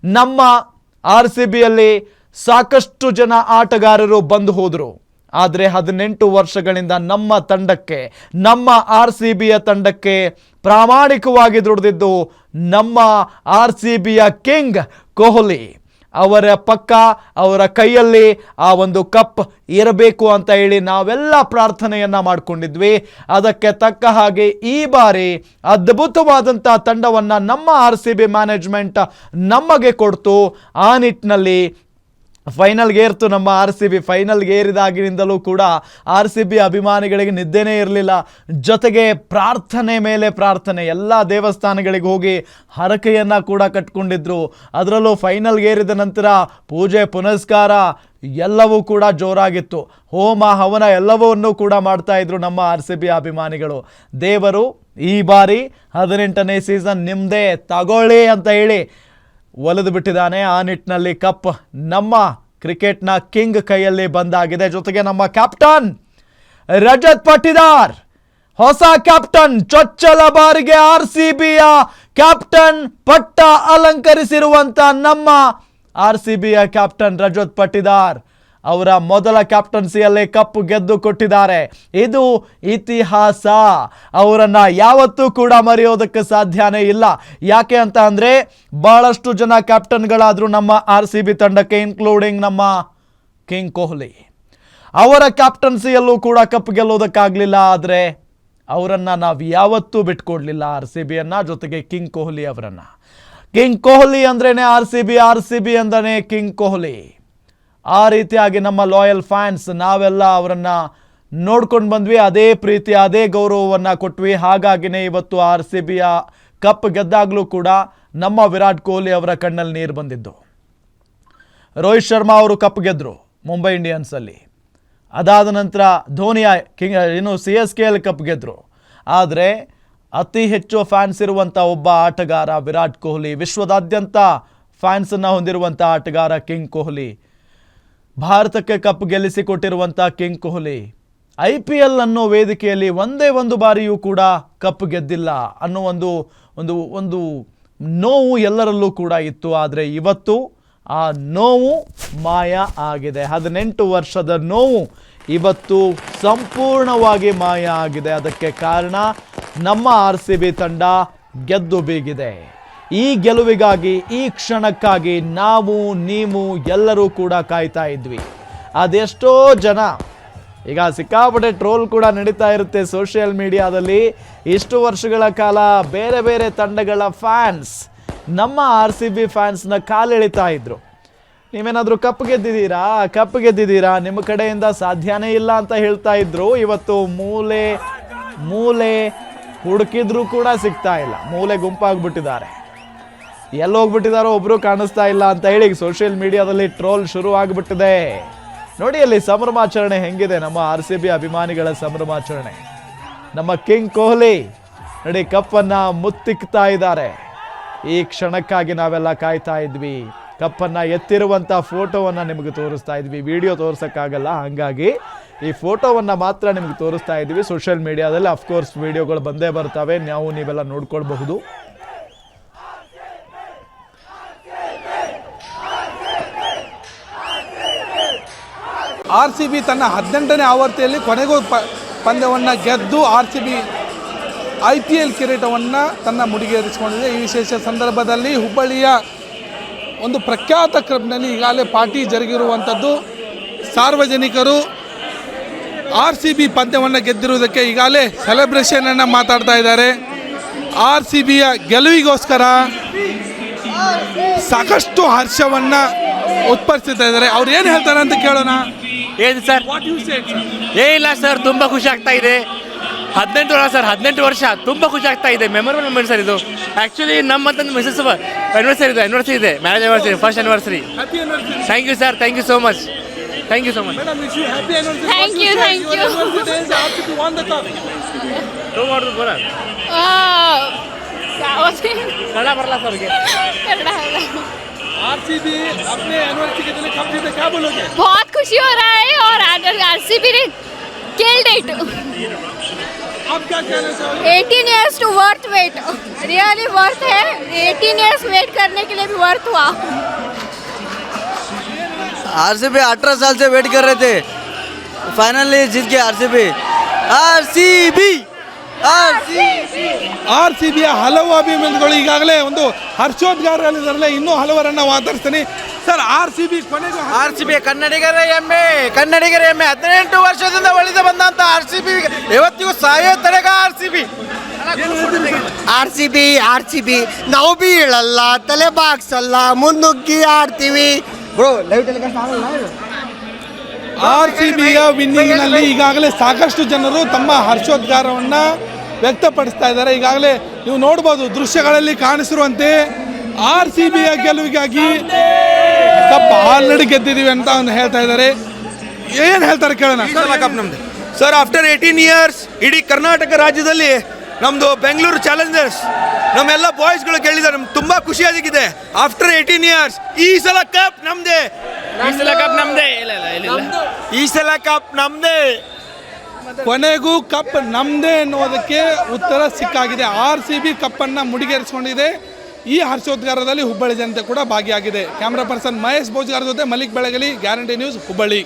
ನಮ್ಮ RCBಯಲ್ಲಿ ಸಾಕಷ್ಟು ಜನ ಆಟಗಾರರು ಬಂದು ಹೋದರು. ಆದರೆ 18 ವರ್ಷಗಳಿಂದ ನಮ್ಮ ತಂಡಕ್ಕೆ, ನಮ್ಮ RCBಯ ತಂಡಕ್ಕೆ ಪ್ರಾಮಾಣಿಕವಾಗಿ ದುಡಿದಿದ್ದು ನಮ್ಮ RCBಯ ಕಿಂಗ್ ಕೊಹ್ಲಿ. ಅವರ ಪಕ್ಕ, ಅವರ ಕೈಯಲ್ಲಿ ಆ ಒಂದು ಕಪ್ ಇರಬೇಕು ಅಂತ ಹೇಳಿ ನಾವೆಲ್ಲ ಪ್ರಾರ್ಥನೆಯನ್ನ ಮಾಡಿಕೊಂಡಿದ್ವಿ. ಅದಕ್ಕೆ ತಕ್ಕ ಹಾಗೆ ಈ ಬಾರಿ ಅದ್ಭುತವಾದಂಥ ತಂಡವನ್ನು ನಮ್ಮ RCB ಮ್ಯಾನೇಜ್ಮೆಂಟ್ ನಮಗೆ ಕೊಡ್ತು. ಆ ನಿಟ್ಟಿನಲ್ಲಿ ಫೈನಲ್ಗೆ ಏರ್ತು ನಮ್ಮ RCB. ಫೈನಲ್ಗೆ ಏರಿದಾಗಿನಿಂದಲೂ ಕೂಡ RCB ಅಭಿಮಾನಿಗಳಿಗೆ ನಿದ್ದೆನೇ ಇರಲಿಲ್ಲ. ಜೊತೆಗೆ ಪ್ರಾರ್ಥನೆ ಮೇಲೆ ಪ್ರಾರ್ಥನೆ, ಎಲ್ಲ ದೇವಸ್ಥಾನಗಳಿಗೆ ಹೋಗಿ ಹರಕೆಯನ್ನು ಕೂಡ ಕಟ್ಕೊಂಡಿದ್ರು. ಅದರಲ್ಲೂ ಫೈನಲ್ಗೆ ಏರಿದ ನಂತರ ಪೂಜೆ ಪುನಸ್ಕಾರ ಎಲ್ಲವೂ ಕೂಡ ಜೋರಾಗಿತ್ತು. ಹೋಮ ಹವನ ಎಲ್ಲವನ್ನೂ ಕೂಡ ಮಾಡ್ತಾ ಇದ್ರು ನಮ್ಮ RCB ಅಭಿಮಾನಿಗಳು. ದೇವರು ಈ ಬಾರಿ 18ನೇ ಸೀಸನ್ ನಿಮ್ಮದೇ, ತಗೊಳ್ಳಿ ಅಂತ ಹೇಳಿ ಒಲಿದು ಬಿಟ್ಟಿದ್ದಾನೆ. ಆ ನಿಟ್ಟಿನಲ್ಲಿ ಕಪ್ ನಮ್ಮ ಕ್ರಿಕೆಟ್ನ ಕಿಂಗ್ ಕೈಯಲ್ಲಿ ಬಂದಾಗಿದೆ. ಜೊತೆಗೆ ನಮ್ಮ ಕ್ಯಾಪ್ಟನ್ ರಜತ್ ಪಟ್ಟಿದಾರ್, ಹೊಸ ಕ್ಯಾಪ್ಟನ್, ಚೊಚ್ಚಲ ಬಾರಿಗೆ RCBಯ ಕ್ಯಾಪ್ಟನ್ ಪಟ್ಟ ಅಲಂಕರಿಸಿರುವಂತ ನಮ್ಮ RCBಯ ಕ್ಯಾಪ್ಟನ್ ರಜತ್ ಪಟ್ಟಿದಾರ್ ಅವರ ಮೊದಲ ಕ್ಯಾಪ್ಟನ್ಸಿಯಲ್ಲೇ ಕಪ್ ಗೆದ್ದು ಕೊಟ್ಟಿದ್ದಾರೆ. ಇದು ಇತಿಹಾಸ. ಅವರನ್ನ ಯಾವತ್ತೂ ಕೂಡ ಮರೆಯೋದಕ್ಕೆ ಸಾಧ್ಯನೇ ಇಲ್ಲ. ಯಾಕೆ ಅಂತ ಅಂದ್ರೆ ಬಹಳಷ್ಟು ಜನ ಕ್ಯಾಪ್ಟನ್ಗಳಾದ್ರು ನಮ್ಮ RCB ತಂಡಕ್ಕೆ, ಇನ್ಕ್ಲೂಡಿಂಗ್ ನಮ್ಮ ಕಿಂಗ್ ಕೊಹ್ಲಿ. ಅವರ ಕ್ಯಾಪ್ಟನ್ಸಿಯಲ್ಲೂ ಕೂಡ ಕಪ್ ಗೆಲ್ಲೋದಕ್ಕಾಗಲಿಲ್ಲ. ಆದರೆ ಅವರನ್ನ ನಾವು ಯಾವತ್ತೂ ಬಿಟ್ಕೊಡ್ಲಿಲ್ಲ RCBಯನ್ನ, ಜೊತೆಗೆ ಕಿಂಗ್ ಕೊಹ್ಲಿ ಅವರನ್ನ. ಕಿಂಗ್ ಕೊಹ್ಲಿ ಅಂದ್ರೇನೆ RCB ಅಂದ್ರೇನೆ ಕಿಂಗ್ ಕೊಹ್ಲಿ. ಆ ರೀತಿಯಾಗಿ ನಮ್ಮ ಲಾಯಲ್ ಫ್ಯಾನ್ಸ್ ನಾವೆಲ್ಲ ಅವರನ್ನ ನೋಡ್ಕೊಂಡು ಬಂದ್ವಿ. ಅದೇ ಪ್ರೀತಿ, ಅದೇ ಗೌರವವನ್ನು ಕೊಟ್ವಿ. ಹಾಗಾಗಿನೇ ಇವತ್ತು RCBಯ ಕಪ್ ಗೆದ್ದಾಗಲೂ ಕೂಡ ನಮ್ಮ ವಿರಾಟ್ ಕೊಹ್ಲಿ ಅವರ ಕಣ್ಣಲ್ಲಿ ನೀರು ಬಂದಿದ್ದು. ರೋಹಿತ್ ಶರ್ಮಾ ಅವರು ಕಪ್ ಗೆದ್ದರು ಮುಂಬೈ ಇಂಡಿಯನ್ಸಲ್ಲಿ. ಅದಾದ ನಂತರ ಧೋನಿ CSKಯಲ್ಲಿ ಕಪ್ ಗೆದ್ದರು. ಆದರೆ ಅತಿ ಹೆಚ್ಚು ಫ್ಯಾನ್ಸ್ ಇರುವಂಥ ಒಬ್ಬ ಆಟಗಾರ ವಿರಾಟ್ ಕೊಹ್ಲಿ, ವಿಶ್ವದಾದ್ಯಂತ ಫ್ಯಾನ್ಸನ್ನು ಹೊಂದಿರುವಂಥ ಆಟಗಾರ ಕಿಂಗ್ ಕೊಹ್ಲಿ, ಭಾರತಕ್ಕೆ ಕಪ್ ಗೆಲ್ಲಿಸಿಕೊಟ್ಟಿರುವಂಥ ಕಿಂಗ್ ಕೊಹ್ಲಿ IPL ಅನ್ನೋ ವೇದಿಕೆಯಲ್ಲಿ ಒಂದೇ ಒಂದು ಬಾರಿಯೂ ಕೂಡ ಕಪ್ ಗೆದ್ದಿಲ್ಲ ಅನ್ನೋ ಒಂದು ನೋವು ಎಲ್ಲರಲ್ಲೂ ಕೂಡ ಇತ್ತು. ಆದರೆ ಇವತ್ತು ಆ ನೋವು ಮಾಯ ಆಗಿದೆ. 18 ವರ್ಷದ ನೋವು ಇವತ್ತು ಸಂಪೂರ್ಣವಾಗಿ ಮಾಯ ಆಗಿದೆ. ಅದಕ್ಕೆ ಕಾರಣ ನಮ್ಮ RCB ತಂಡ ಗೆದ್ದು ಬೀಗಿದೆ. ಈ ಗೆಲುವಿಗಾಗಿ, ಈ ಕ್ಷಣಕ್ಕಾಗಿ ನಾವು ನೀವು ಎಲ್ಲರೂ ಕೂಡ ಕಾಯ್ತಾ ಇದ್ವಿ. ಅದೆಷ್ಟೋ ಜನ, ಈಗ ಸಿಕ್ಕಾಪಟ್ಟೆ ಟ್ರೋಲ್ ಕೂಡ ನಡೀತಾ ಇರುತ್ತೆ ಸೋಷಿಯಲ್ ಮೀಡಿಯಾದಲ್ಲಿ. ಇಷ್ಟು ವರ್ಷಗಳ ಕಾಲ ಬೇರೆ ಬೇರೆ ತಂಡಗಳ ಫ್ಯಾನ್ಸ್ ನಮ್ಮ RCB ಫ್ಯಾನ್ಸ್ನ ಕಾಲೆಳಿತಾ ಇದ್ರು. ನೀವೇನಾದರೂ ಕಪ್ ಗೆದ್ದಿದ್ದೀರಾ, ನಿಮ್ಮ ಕಡೆಯಿಂದ ಸಾಧ್ಯನೇ ಇಲ್ಲ ಅಂತ ಹೇಳ್ತಾ ಇದ್ರು. ಇವತ್ತು ಮೂಲೆ ಹುಡುಕಿದ್ರೂ ಕೂಡ ಸಿಗ್ತಾ ಇಲ್ಲ, ಮೂಲೆ ಗುಂಪಾಗ್ಬಿಟ್ಟಿದ್ದಾರೆ. ಎಲ್ಲೋಗ್ಬಿಟ್ಟಿದಾರೋ ಒಬ್ರು ಕಾಣಿಸ್ತಾ ಇಲ್ಲ ಅಂತ ಹೇಳಿ ಸೋಷಿಯಲ್ ಮೀಡಿಯಾದಲ್ಲಿ ಟ್ರೋಲ್ ಶುರು ಆಗಿಬಿಟ್ಟಿದೆ. ನೋಡಿ ಅಲ್ಲಿ ಸಂಭ್ರಮಾಚರಣೆ ಹೆಂಗಿದೆ, ನಮ್ಮ RCB ಅಭಿಮಾನಿಗಳ ಸಂಭ್ರಮಾಚರಣೆ. ನಮ್ಮ ಕಿಂಗ್ ಕೊಹ್ಲಿ ನೋಡಿ ಕಪ್ಪನ್ನು ಮುತ್ತಿಕ್ತಾ ಇದ್ದಾರೆ. ಈ ಕ್ಷಣಕ್ಕಾಗಿ ನಾವೆಲ್ಲ ಕಾಯ್ತಾ ಇದ್ವಿ. ಕಪ್ಪನ್ನು ಎತ್ತಿರುವಂಥ ಫೋಟೋವನ್ನು ನಿಮಗೆ ತೋರಿಸ್ತಾ ಇದ್ವಿ. ವಿಡಿಯೋ ತೋರ್ಸೋಕ್ಕಾಗಲ್ಲ, ಹಾಗಾಗಿ ಈ ಫೋಟೋವನ್ನು ಮಾತ್ರ ನಿಮಗೆ ತೋರಿಸ್ತಾ ಇದ್ವಿ. ಸೋಷಿಯಲ್ ಮೀಡಿಯಾದಲ್ಲಿ ಅಫ್ಕೋರ್ಸ್ ವಿಡಿಯೋಗಳು ಬಂದೇ ಬರ್ತವೆ, ನೀವೆಲ್ಲ ನೋಡ್ಕೊಳ್ಬಹುದು. RCB ತನ್ನ 18ನೇ ಆವೃತ್ತಿಯಲ್ಲಿ ಕೊನೆಗೂ ಪಂದ್ಯವನ್ನು ಗೆದ್ದು RCB IPL ಕಿರೀಟವನ್ನು ತನ್ನ ಮುಡಿಗೇರಿಸಿಕೊಂಡಿದೆ. ಈ ವಿಶೇಷ ಸಂದರ್ಭದಲ್ಲಿ ಹುಬ್ಬಳ್ಳಿಯ ಒಂದು ಪ್ರಖ್ಯಾತ ಕ್ಲಬ್ನಲ್ಲಿ ಈಗಾಗಲೇ ಪಾರ್ಟಿ ಜರುಗಿರುವಂಥದ್ದು. ಸಾರ್ವಜನಿಕರು RCB ಪಂದ್ಯವನ್ನು ಗೆದ್ದಿರುವುದಕ್ಕೆ ಈಗಾಗಲೇ ಸೆಲೆಬ್ರೇಷನನ್ನು ಮಾತಾಡ್ತಾ ಇದ್ದಾರೆ. RCBಯ ಗೆಲುವಿಗೋಸ್ಕರ ಸಾಕಷ್ಟು ಹರ್ಷವನ್ನು ಉತ್ಪತ್ತಿಸ್ತಾ ಇದ್ದಾರೆ. ಅವ್ರು ಏನು ಹೇಳ್ತಾರೆ ಅಂತ ಕೇಳೋಣ. ಏನು ಸರ್? ಏನಿಲ್ಲ ಸರ್, ತುಂಬ ಖುಷಿ ಆಗ್ತಾ ಇದೆ. 18 ವರ್ಷ ತುಂಬ ಖುಷಿ ಆಗ್ತಾ ಇದೆ. ಮೆಮೊರಬಲ್ ಮೂಮೆಂಟ್ ಸರ್ ಇದು. ಆ್ಯಕ್ಚುಲಿ ನಮ್ಮಂತ ಮಿಸಸ್ ಆ್ಯನಿವರ್ಸರಿ ಇದೆ, marriage anniversary, first anniversary. Thank you sir, thank you so much. Thank you so much. Thank you Kannada ಬರಲ್ಲ ಸರ್ ಅವ್ರಿಗೆ. RCB अपने एनिवर्सरी के दिन कप जीते, क्या बोलोगे? बहुत खुशी हो रहा है और RCB ने किल्ड इट. आप क्या कहना चाहोगे? 18 years to worth wait. Really worth है. 18 years wait करने के लिए भी worth हुआ. आरसीबी 18 साल से वेट कर रहे थे, फाइनली जीत गया आरसीबी। आरसीबी ಆರ್ ಸಿ ಬಿಯ ಹಲವು ಅಭಿಮಾನಿಗಳು ಈಗಾಗಲೇ ಒಂದು ಹರ್ಷೋದ್ಗಾರಲ್ಲಿದ್ದಾರಲ್ಲ, ಇನ್ನೂ ಹಲವರನ್ನ ಮಾತಾಡ್ತೀನಿ. ಸರ್, ಆರ್ ಸಿ ಬಿ ಕೊನೆಗೂ ಆರ್ಸಿಬಿ ಕನ್ನಡಿಗರ ಹೆಮ್ಮೆ, ಕನ್ನಡಿಗರ ಹೆಮ್ಮೆ. 18 ವರ್ಷದಿಂದ ಒಳಿದು ಬಂದಂತ ಆರ್ಸಿಬಿ ಇವತ್ತಿಗೂ ಸಾಯೋ ತನಕ ಆರ್ಸಿಬಿ. ಆರ್ ಸಿ ಬಿ ನಾವು ಬೀಳಲ್ಲ, ತಲೆ ಬಾಗ್ಸಲ್ಲ, ಮುನ್ನುಗ್ಗಿ ಆಡ್ತೀವಿ ಬ್ರೋ. ಲೈವ್ ಟೆಲಿಕಾಸ್ಟ್ ಆಗಲ್ಲ. ಆರ್ ಸಿ ಬಿಯ ವಿನ್ನಿಂಗ್ನಲ್ಲಿ ಈಗಾಗಲೇ ಸಾಕಷ್ಟು ಜನರು ತಮ್ಮ ಹರ್ಷೋದ್ಗಾರವನ್ನು ವ್ಯಕ್ತಪಡಿಸ್ತಾ ಇದ್ದಾರೆ. ಈಗಾಗಲೇ ನೀವು ನೋಡ್ಬೋದು ದೃಶ್ಯಗಳಲ್ಲಿ ಕಾಣಿಸಿರುವಂತೆ ಆರ್ ಸಿ ಬಿಯ ಗೆಲುವಿಗಾಗಿ ಕಪ್ ಆಲ್ರೆಡಿ ಗೆದ್ದಿದ್ದೀವಿ ಅಂತ ಒಂದು ಹೇಳ್ತಾ ಇದ್ದಾರೆ. ಏನು ಹೇಳ್ತಾರೆ ಕೇಳೋಣ. ಕಪ್ ನಮ್ದು ಸರ್. ಆಫ್ಟರ್ 18 ಇಯರ್ಸ್ ಇಡೀ ಕರ್ನಾಟಕ ರಾಜ್ಯದಲ್ಲಿ ನಮ್ಮದು ಬೆಂಗಳೂರು ಚಾಲೆಂಜರ್ಸ್ ನಮ್ಮೆಲ್ಲ ಬಾಯ್ಸ್ಗಳು ಗೆಲ್ಲಿದ್ದಾರೆ. ನಮ್ಗೆ ತುಂಬ ಖುಷಿಯಾಗಿದೆ. ಆಫ್ಟರ್ 18 ಇಯರ್ಸ್ ಈ ಸಲ ಕಪ್ ನಮ್ದೇ, ಈ ಸಲ ಕಪ್ ನಮ್ದೇ. ಈ ಸಲ ಕಪ್ ನಮ್ದೇ. ಕೊನೆಗೂ ಕಪ್ ನಮ್ಮದೇ ಎನ್ನುವುದಕ್ಕೆ ಉತ್ತರ ಸಿಕ್ಕಾಗಿದೆ. ಆರ್ ಸಿ ಬಿ ಕಪ್ಪನ್ನು ಮುಡಿಗೇರಿಸಿಕೊಂಡಿದೆ. ಈ ಹರ್ಷೋದ್ಗಾರದಲ್ಲಿ ಹುಬ್ಬಳ್ಳಿ ಜನತೆ ಕೂಡ ಭಾಗಿಯಾಗಿದೆ. ಕ್ಯಾಮ್ರಾ ಪರ್ಸನ್ ಮಹೇಶ್ ಬೋಜ್ಗಾರ್ ಜೊತೆ ಮಲಿಕ್ ಬೆಳಗಲಿ, ಗ್ಯಾರಂಟಿ ನ್ಯೂಸ್, ಹುಬ್ಬಳ್ಳಿ.